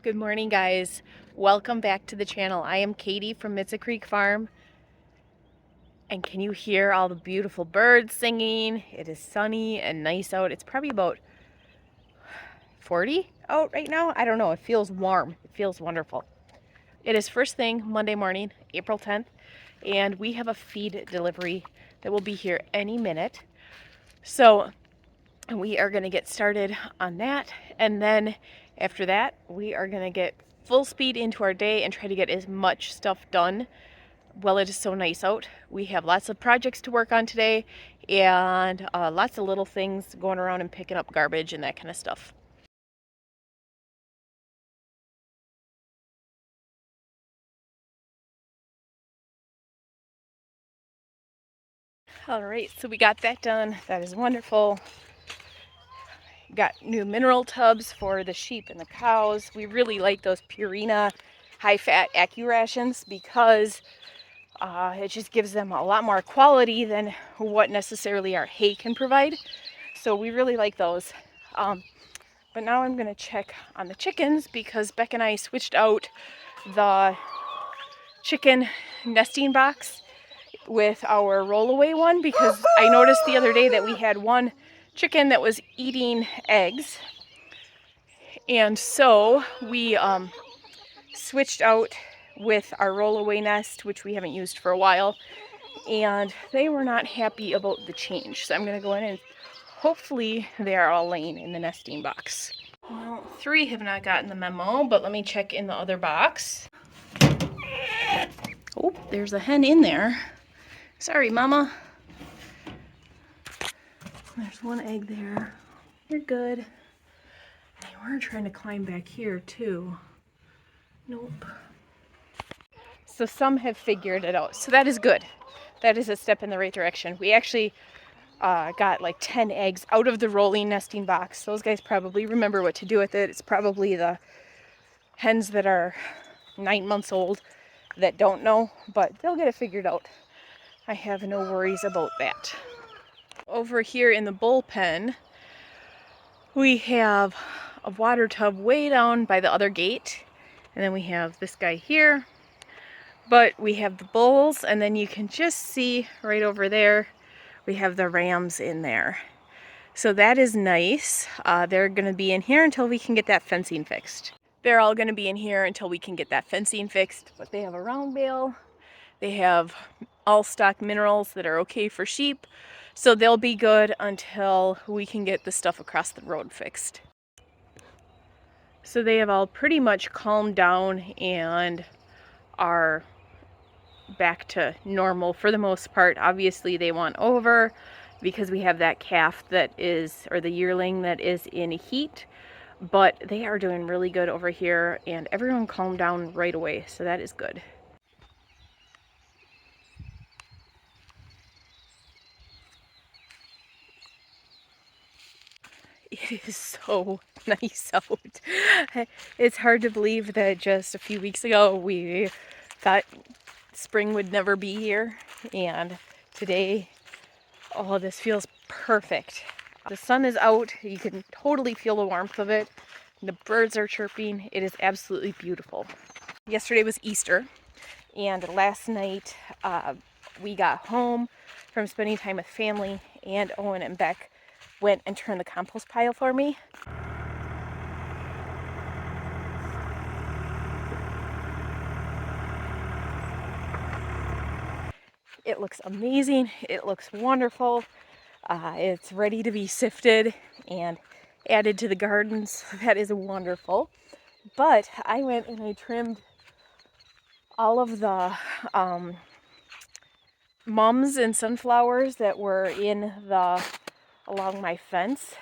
Good morning, guys. Welcome back to the channel. I am Katie from Mitza Creek Farm. And can you hear all the beautiful birds singing? It is sunny and nice out. It's probably about 40 out right now. I don't know. It feels warm. It feels wonderful. It is first thing Monday morning, April 10th, and we have a feed delivery that will be here any minute. So we are going to get started on that, and then after that we are going to get full speed into our day and try to get as much stuff done while it is so nice out. We have lots of projects to work on today and lots of little things going around and picking up garbage and that kind of stuff. All right, so we got that done. That is wonderful. Got new mineral tubs for the sheep and the cows. We really like those Purina high-fat AccuRations because it just gives them a lot more quality than what necessarily our hay can provide. So we really like those. But now I'm going to check on the chickens because Beck and I switched out the chicken nesting box with our rollaway one because I noticed the other day that we had one chicken that was eating eggs. And so we switched out with our rollaway nest, which we haven't used for a while, and they were not happy about the change. So I'm going to go in and hopefully they are all laying in the nesting box. Well, 3 have not gotten the memo, but let me check in the other box. Oh, there's a hen in there. Sorry, Mama. There's 1 egg there. You're good. They were trying to climb back here too. Nope. So some have figured it out. So that is good. That is a step in the right direction. We actually got like 10 eggs out of the rolling nesting box. Those guys probably remember what to do with it. It's probably the hens that are 9 months old that don't know, but they'll get it figured out. I have no worries about that. Over here in the bullpen, we have a water tub way down by the other gate, and then we have this guy here. But we have the bulls, and then you can just see right over there, we have the rams in there. So that is nice. They're going to be in here until we can get that fencing fixed. They're all going to be in here until we can get that fencing fixed, but they have a round bale. They have all stock minerals that are okay for sheep, so they'll be good until we can get the stuff across the road fixed. So they have all pretty much calmed down and are back to normal for the most part. Obviously they want over because we have that calf that is, or the yearling that is in heat, but they are doing really good over here and everyone calmed down right away, so that is good. It is so nice out. It's hard to believe that just a few weeks ago we thought spring would never be here, and today, oh, this feels perfect. The sun is out. You can totally feel the warmth of it. The birds are chirping. It is absolutely beautiful. Yesterday was Easter, and last night we got home from spending time with family, and Owen and Beck went and turned the compost pile for me. It looks amazing. It looks wonderful. It's ready to be sifted and added to the gardens. That is wonderful. But I went and I trimmed all of the mums and sunflowers that were along my fence,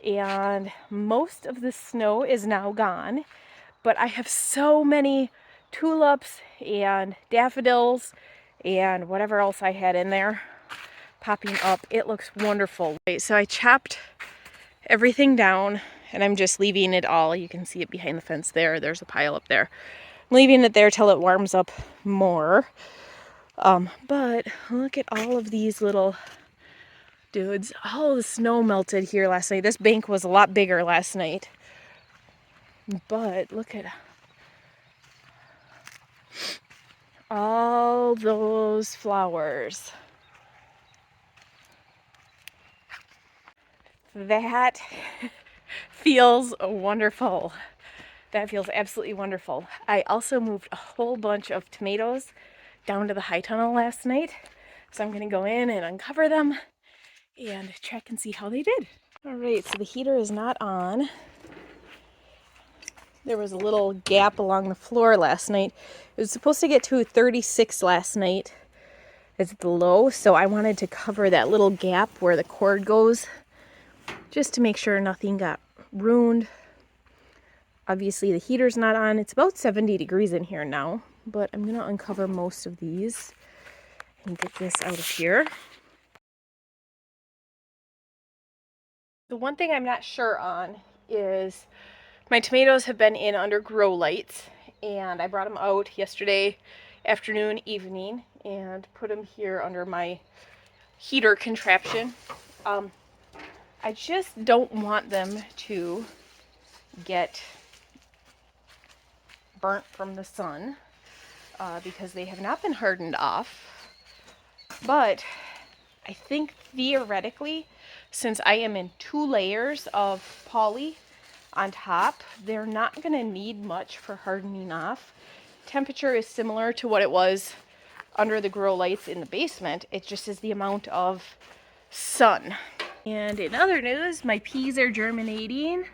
and most of the snow is now gone, but I have so many tulips and daffodils and whatever else I had in there popping up. It looks wonderful. So I chopped everything down and I'm just leaving it all. You can see it behind the fence there. There's a pile up there. I'm leaving it there till it warms up more. But look at all of these little dudes. All the snow melted here last night. This bank was a lot bigger last night. But look at all those flowers. That feels wonderful. That feels absolutely wonderful. I also moved a whole bunch of tomatoes down to the high tunnel last night. So I'm going to go in and uncover them and check and see how they did. All right, so the heater is not on. There was a little gap along the floor last night. It was supposed to get to 36 last night as the low, so I wanted to cover that little gap where the cord goes just to make sure nothing got ruined. Obviously the heater's not on. It's about 70 degrees in here now, but I'm going to uncover most of these and get this out of here. The one thing I'm not sure on is my tomatoes have been in under grow lights, and I brought them out yesterday afternoon, evening, and put them here under my heater contraption. I just don't want them to get burnt from the sun because they have not been hardened off. But I think theoretically, since I am in 2 layers of poly on top, they're not going to need much for hardening off. Temperature is similar to what it was under the grow lights in the basement. It just is the amount of sun. And in other news, my peas are germinating.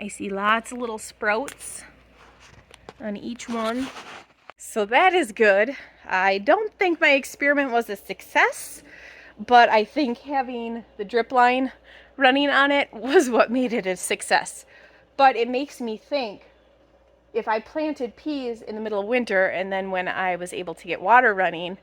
I see lots of little sprouts on each one. So that is good. I don't think my experiment was a success, but I think having the drip line running on it was what made it a success. But it makes me think, if I planted peas in the middle of winter and then when I was able to get water running,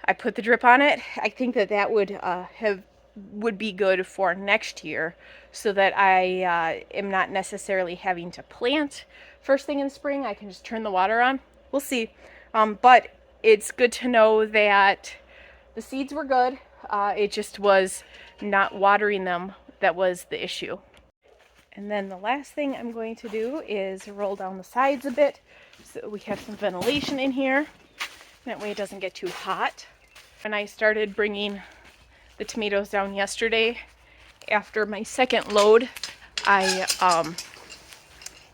I put the drip on it, I think that would be good for next year, so that I am not necessarily having to plant first thing in spring. I can just turn the water on. We'll see. But it's good to know that the seeds were good. It just was not watering them that was the issue. And then the last thing I'm going to do is roll down the sides a bit so we have some ventilation in here. That way it doesn't get too hot. When I started bringing the tomatoes down yesterday, after my second load, I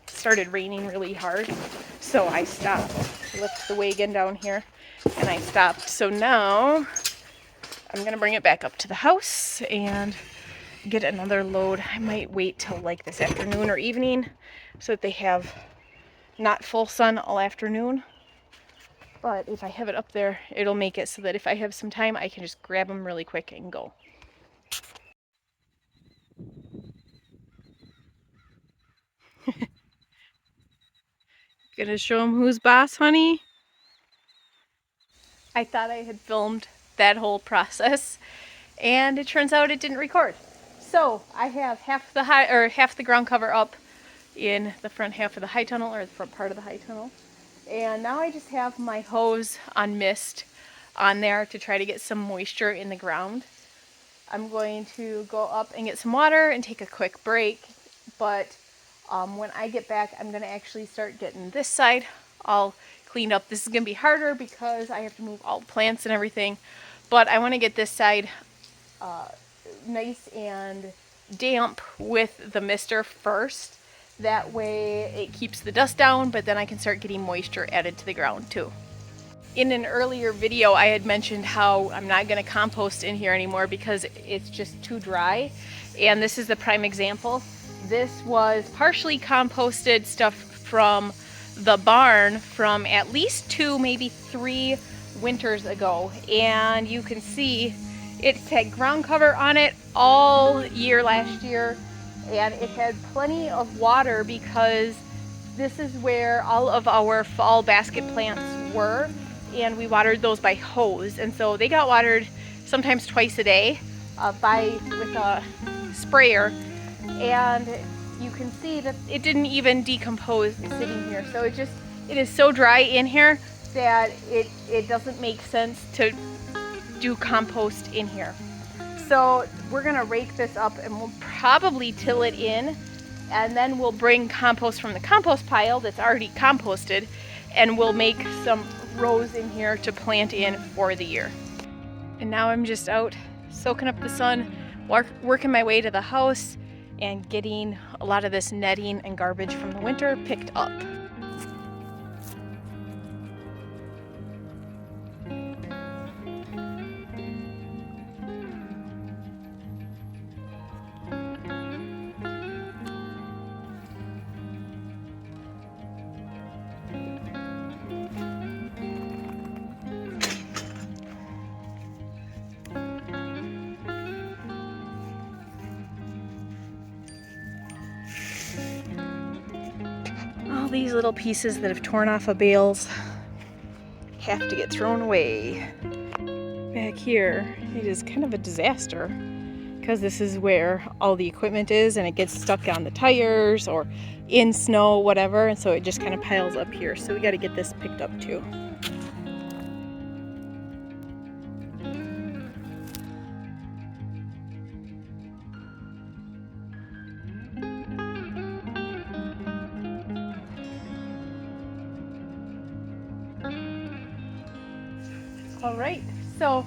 started raining really hard, so I stopped. I left the wagon down here and I stopped. So now I'm gonna bring it back up to the house and get another load. I might wait till like this afternoon or evening so that they have not full sun all afternoon. But if I have it up there, it'll make it so that if I have some time, I can just grab them really quick and go. Gonna show them who's boss, honey? I thought I had filmed that whole process, and it turns out it didn't record. So I have half the ground cover up in the front half of the high tunnel, or the front part of the high tunnel. And now I just have my hose on mist on there to try to get some moisture in the ground. I'm going to go up and get some water and take a quick break, but when I get back, I'm going to actually start getting this side all cleaned up. This is going to be harder because I have to move all the plants and everything, but I want to get this side nice and damp with the mister first. That way it keeps the dust down, but then I can start getting moisture added to the ground too. In an earlier video, I had mentioned how I'm not going to compost in here anymore because it's just too dry. And this is the prime example. This was partially composted stuff from the barn from at least 2, maybe 3 winters ago. And you can see it's had ground cover on it all year last year. And it had plenty of water because this is where all of our fall basket plants were. And we watered those by hose, and so they got watered sometimes twice a day with a sprayer, and you can see that it didn't even decompose sitting here. So it is so dry in here that it doesn't make sense to do compost in here. So we're gonna rake this up and we'll probably till it in and then we'll bring compost from the compost pile that's already composted, and we'll make some rows in here to plant in for the year. And now I'm just out soaking up the sun, working my way to the house and getting a lot of this netting and garbage from the winter picked up. All these little pieces that have torn off of bales have to get thrown away. Back here, it is kind of a disaster because this is where all the equipment is and it gets stuck on the tires or in snow, whatever, and so it just kind of piles up here. So we got to get this picked up too. All right, so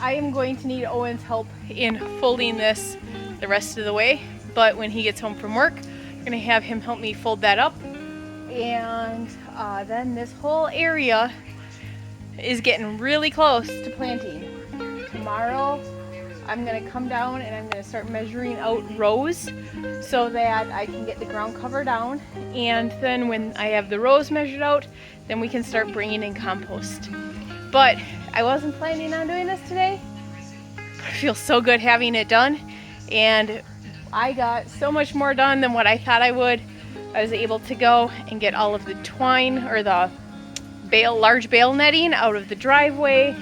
I am going to need Owen's help in folding this the rest of the way, but when he gets home from work, I'm gonna have him help me fold that up. And then this whole area is getting really close to planting. Tomorrow, I'm gonna come down and I'm gonna start measuring out rows so that I can get the ground cover down. And then when I have the rows measured out, then we can start bringing in compost. But I wasn't planning on doing this today. It feels so good having it done, and I got so much more done than what I thought I would. I was able to go and get all of the twine or the large bale netting out of the driveway.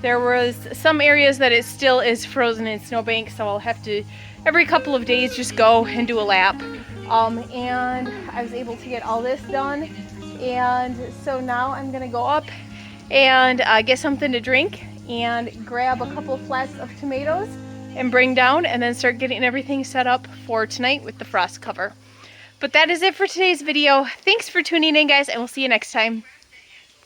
There was some areas that it still is frozen in snowbanks, so I'll have to every couple of days just go and do a lap. And I was able to get all this done, and so now I'm gonna go up and get something to drink and grab a couple flats of tomatoes and bring down, and then start getting everything set up for tonight with the frost cover. But that is it for today's video. Thanks for tuning in, guys, and we'll see you next time.